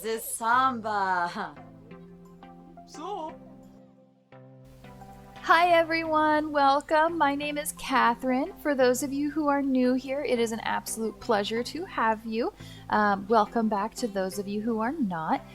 The samba. So, Hi everyone, welcome. My name is Catherine. For those of you who are new here, it is an absolute pleasure to have you. Welcome back to those of you who are not.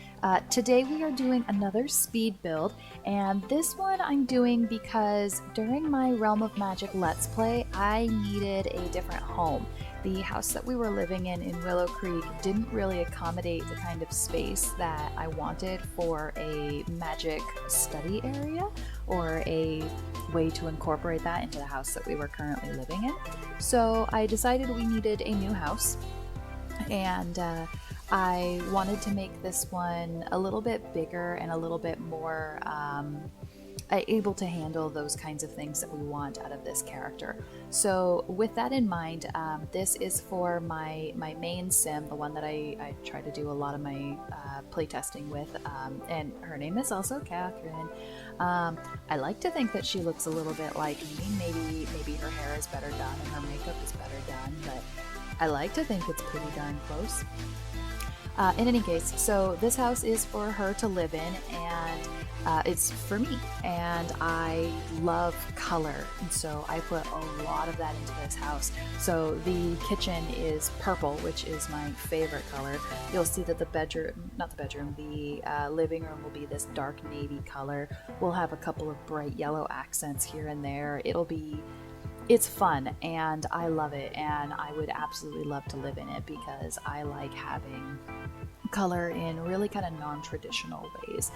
Today we are doing another speed build, and this one I'm doing because during my Realm of Magic Let's Play, I needed a different home. The house that we were living in Willow Creek didn't really accommodate the kind of space that I wanted for a magic study area or a way to incorporate that into the house that we were currently living in. So I decided we needed a new house, and I wanted to make this one a little bit bigger and a little bit more able to handle those kinds of things that we want out of this character. So with that in mind, this is for my main sim, the one that I try to do a lot of my playtesting with, and her name is also Catherine. I like to think that she looks a little bit like me. Maybe her hair is better done and her makeup is better done, but I like to think it's pretty darn close. In any case, so this house is for her to live in, and it's for me, and I love color, and so I put a lot of that into this house. So the kitchen is purple, which is my favorite color. You'll see that the living room will be this dark navy color. We'll have a couple of bright yellow accents here and there. It's fun, and I love it, and I would absolutely love to live in it because I like having color in really kind of non-traditional ways,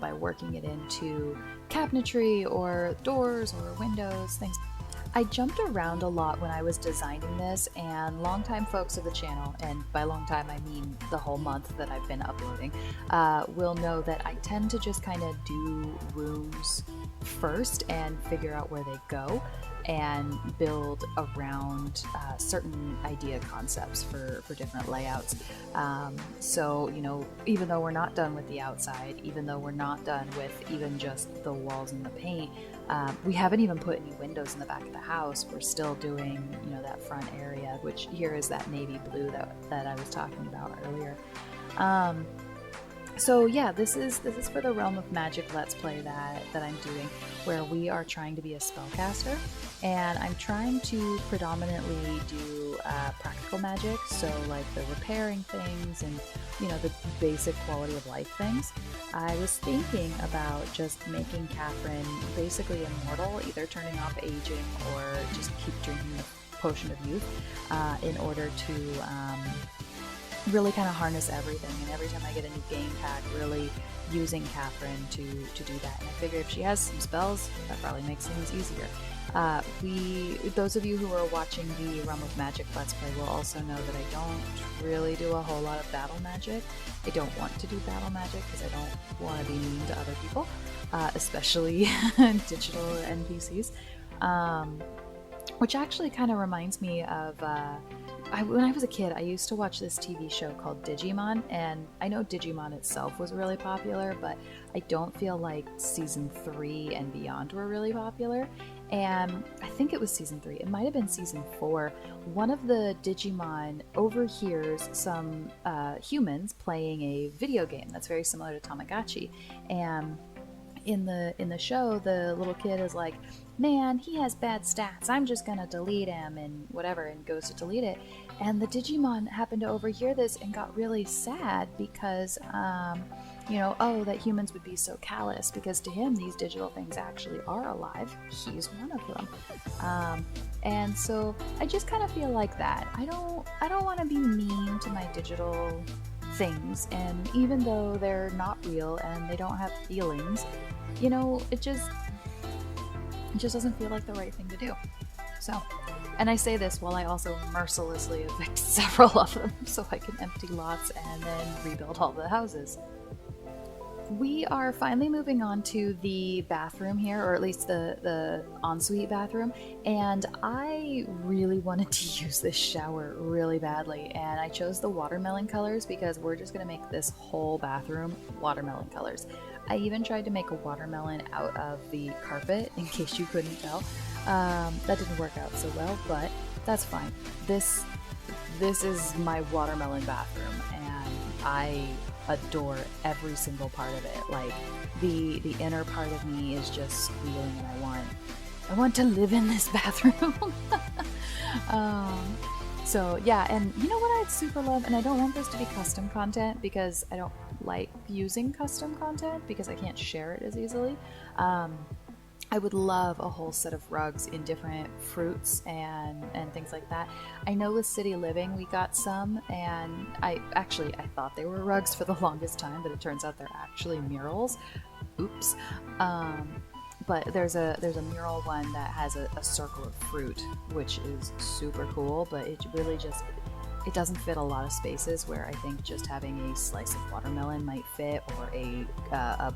by working it into cabinetry or doors or windows, things. I jumped around a lot when I was designing this, and longtime folks of the channel, and by long time I mean the whole month that I've been uploading, will know that I tend to just kind of do rooms first and figure out where they go and build around certain idea concepts for different layouts. So, even though we're not done with the outside, even though we're not done with even just the walls and the paint, we haven't even put any windows in the back of the house. We're still doing, that front area, which here is that navy blue that I was talking about earlier. So yeah, this is for the Realm of Magic Let's Play that I'm doing, where we are trying to be a spellcaster, and I'm trying to predominantly do practical magic, so like the repairing things and the basic quality of life things. I was thinking about just making Catherine basically immortal, either turning off aging or just keep drinking the potion of youth, in order to really kind of harness everything, and every time I get a new game pack, really using Catherine to do that. And I figure if she has some spells, that probably makes things easier. Those of you who are watching the Realm of Magic Let's Play will also know that I don't really do a whole lot of battle magic. I don't want to do battle magic because I don't want to be mean to other people, especially digital NPCs. Which actually kind of reminds me of when I was a kid, I used to watch this TV show called Digimon, and I know Digimon itself was really popular, but I don't feel like season 3 and beyond were really popular. And I think it was season 3, it might have been season 4. One of the Digimon overhears some humans playing a video game that's very similar to Tamagotchi, and in the show, the little kid is like, man, he has bad stats, I'm just gonna delete him, and whatever, and goes to delete it. And the Digimon happened to overhear this and got really sad because, that humans would be so callous, because to him, these digital things actually are alive. He's one of them. And so I just kind of feel like that. I don't want to be mean to my digital things, and even though they're not real and they don't have feelings, it just doesn't feel like the right thing to do. So, and I say this while I also mercilessly evict several of them so I can empty lots and then rebuild all the houses. We are finally moving on to the bathroom here, or at least the ensuite bathroom, and I really wanted to use this shower really badly, and I chose the watermelon colors because we're just going to make this whole bathroom watermelon colors. I even tried to make a watermelon out of the carpet, in case you couldn't tell. That didn't work out so well, but that's fine. This is my watermelon bathroom, and I adore every single part of it. Like the inner part of me is just squealing, and I want to live in this bathroom. So yeah, and you know what I'd super love, and I don't want this to be custom content because I don't like using custom content because I can't share it as easily. I would love a whole set of rugs in different fruits and things like that. I know with City Living we got some, and I thought they were rugs for the longest time, but it turns out they're actually murals. Oops. But there's a mural one that has a circle of fruit, which is super cool, but it really just, it doesn't fit a lot of spaces where I think just having a slice of watermelon might fit, or a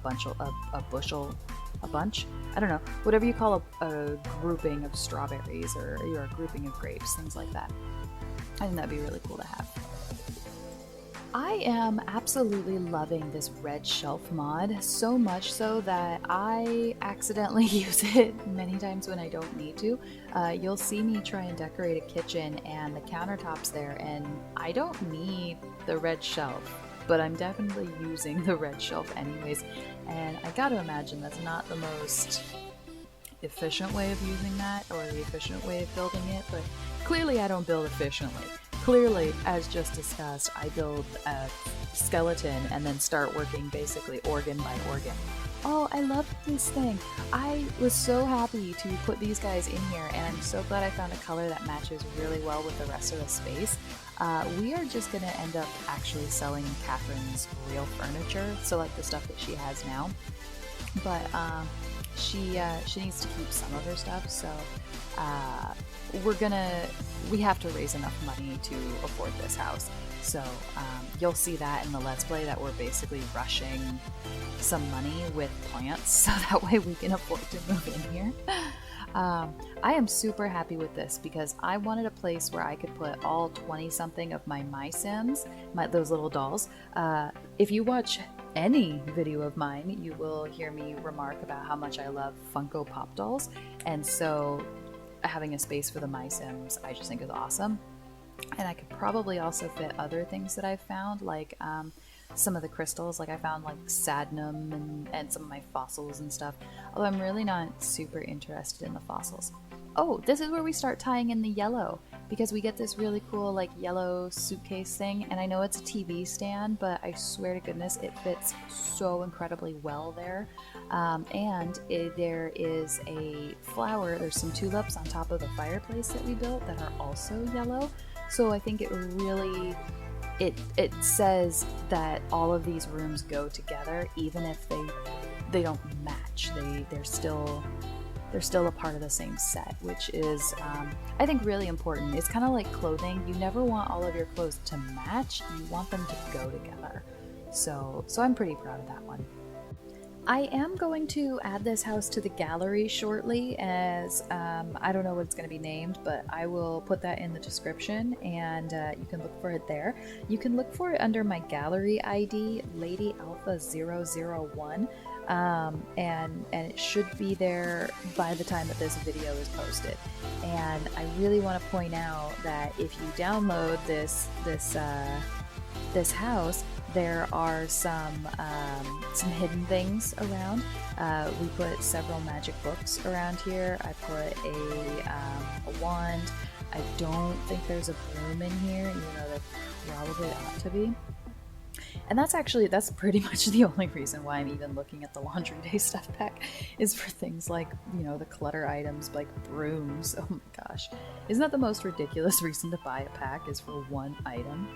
bunch, I don't know, whatever you call a grouping of strawberries, or a grouping of grapes, things like that. I think that'd be really cool to have. I am absolutely loving this red shelf mod, so much so that I accidentally use it many times when I don't need to. You'll see me try and decorate a kitchen and the countertops there, and I don't need the red shelf, but I'm definitely using the red shelf anyways, and I gotta imagine that's not the most efficient way of using that, or the efficient way of building it, but clearly I don't build efficiently. Clearly, as just discussed, I build a skeleton and then start working basically organ by organ. Oh, I love this thing. I was so happy to put these guys in here, and I'm so glad I found a color that matches really well with the rest of the space. We are just going to end up actually selling Catherine's real furniture, so like the stuff that she has now. But she needs to keep some of her stuff, so we have to raise enough money to afford this house. So you'll see that in the Let's Play, that we're basically rushing some money with plants so that way we can afford to move in here. I am super happy with this because I wanted a place where I could put all 20 something of my Sims, those little dolls. If you watch any video of mine, you will hear me remark about how much I love Funko Pop dolls, and so having a space for the My Sims I just think is awesome. And I could probably also fit other things that I've found, like some of the crystals, like I found like Sadnum and some of my fossils and stuff, although I'm really not super interested in the fossils. Oh, this is where we start tying in the yellow, because we get this really cool like yellow suitcase thing, and I know it's a TV stand, but I swear to goodness it fits so incredibly well there. There is a flower, there's some tulips on top of the fireplace that we built that are also yellow, so I think it really, it says that all of these rooms go together, even if they don't match. They're still a part of the same set, which is, I think, really important. It's kind of like clothing. You never want all of your clothes to match. You want them to go together. So I'm pretty proud of that one. I am going to add this house to the gallery shortly, as I don't know what it's going to be named, but I will put that in the description, and you can look for it there. You can look for it under my gallery ID, Lady Alpha 001. And it should be there by the time that this video is posted. And I really want to point out that if you download this house, there are some hidden things around. We put several magic books around here. I put a wand. I don't think there's a broom in here, even though there probably ought to be. And that's pretty much the only reason why I'm even looking at the laundry day stuff pack, is for things like, the clutter items like brooms. Oh my gosh. Isn't that the most ridiculous reason to buy a pack, is for one item?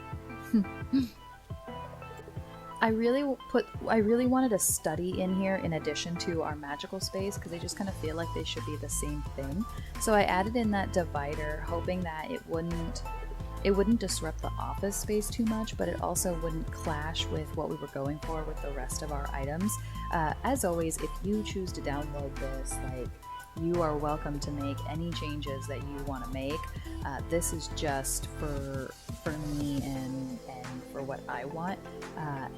I really wanted a study in here in addition to our magical space, because they just kind of feel like they should be the same thing. So I added in that divider, hoping that it wouldn't disrupt the office space too much, but it also wouldn't clash with what we were going for with the rest of our items. As always, if you choose to download this, you are welcome to make any changes that you want to make. This is just for me and for what I want,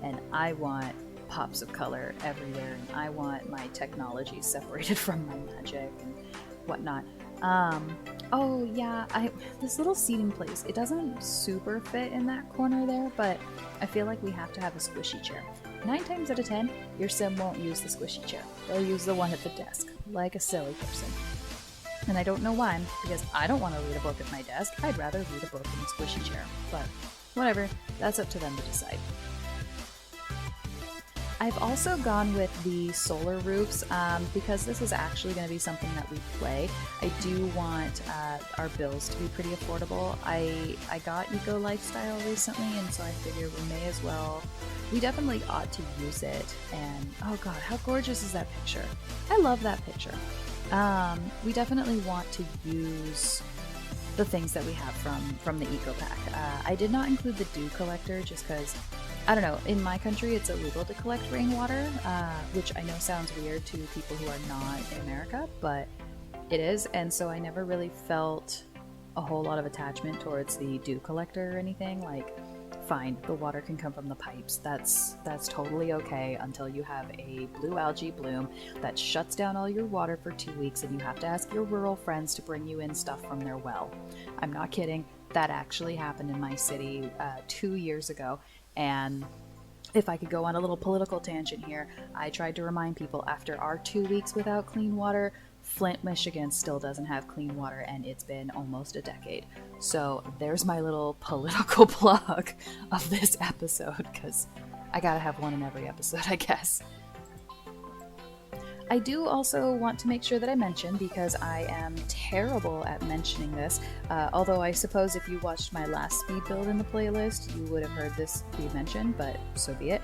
and I want pops of color everywhere, and I want my technology separated from my magic and whatnot. Oh yeah, this little seating place, it doesn't super fit in that corner there, but I feel like we have to have a squishy chair. 9 times out of 10, your sim won't use the squishy chair. They'll use the one at the desk, like a silly person. And I don't know why, because I don't want to read a book at my desk. I'd rather read a book in a squishy chair. But whatever, that's up to them to decide. I've also gone with the solar roofs because this is actually going to be something that we play. I do want our bills to be pretty affordable. I got Eco Lifestyle recently, and so I figure we may as well. We definitely ought to use it. And oh god, how gorgeous is that picture? I love that picture. We definitely want to use the things that we have from the Eco Pack. I did not include the dew collector just because, I don't know, in my country it's illegal to collect rainwater, which I know sounds weird to people who are not in America, but it is, and so I never really felt a whole lot of attachment towards the dew collector or anything. Like, fine, the water can come from the pipes, that's totally okay until you have a blue algae bloom that shuts down all your water for 2 weeks and you have to ask your rural friends to bring you in stuff from their well. I'm not kidding, that actually happened in my city 2 years ago. And if I could go on a little political tangent here, I tried to remind people after our 2 weeks without clean water, Flint, Michigan still doesn't have clean water, and it's been almost a decade. So there's my little political plug of this episode, because I gotta have one in every episode, I guess. I do also want to make sure that I mention, because I am terrible at mentioning this, although I suppose if you watched my last speed build in the playlist, you would have heard this be mentioned, but so be it.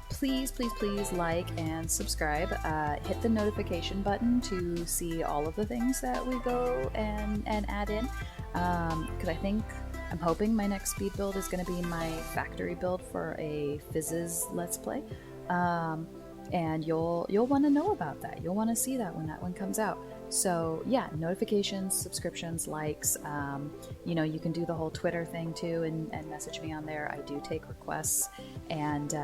Please, please, please like and subscribe. Hit the notification button to see all of the things that we go and add in, because I'm hoping my next speed build is going to be my factory build for a Fizzes Let's Play. And you'll want to know about that. You'll want to see that when that one comes out. So yeah, notifications, subscriptions, likes. You know, you can do the whole Twitter thing too, and message me on there. I do take requests, and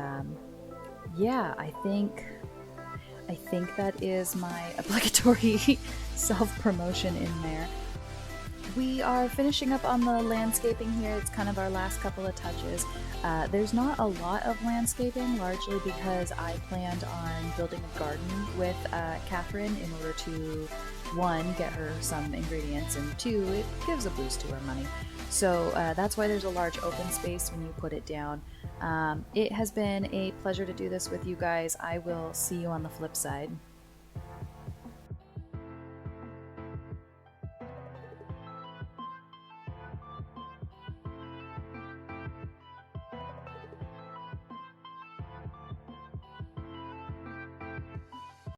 yeah, I think that is my obligatory self-promotion in there. We are finishing up on the landscaping here. It's kind of our last couple of touches. There's not a lot of landscaping, largely because I planned on building a garden with Catherine in order to, 1, get her some ingredients, and 2, it gives a boost to her money. So that's why there's a large open space when you put it down. It has been a pleasure to do this with you guys. I will see you on the flip side.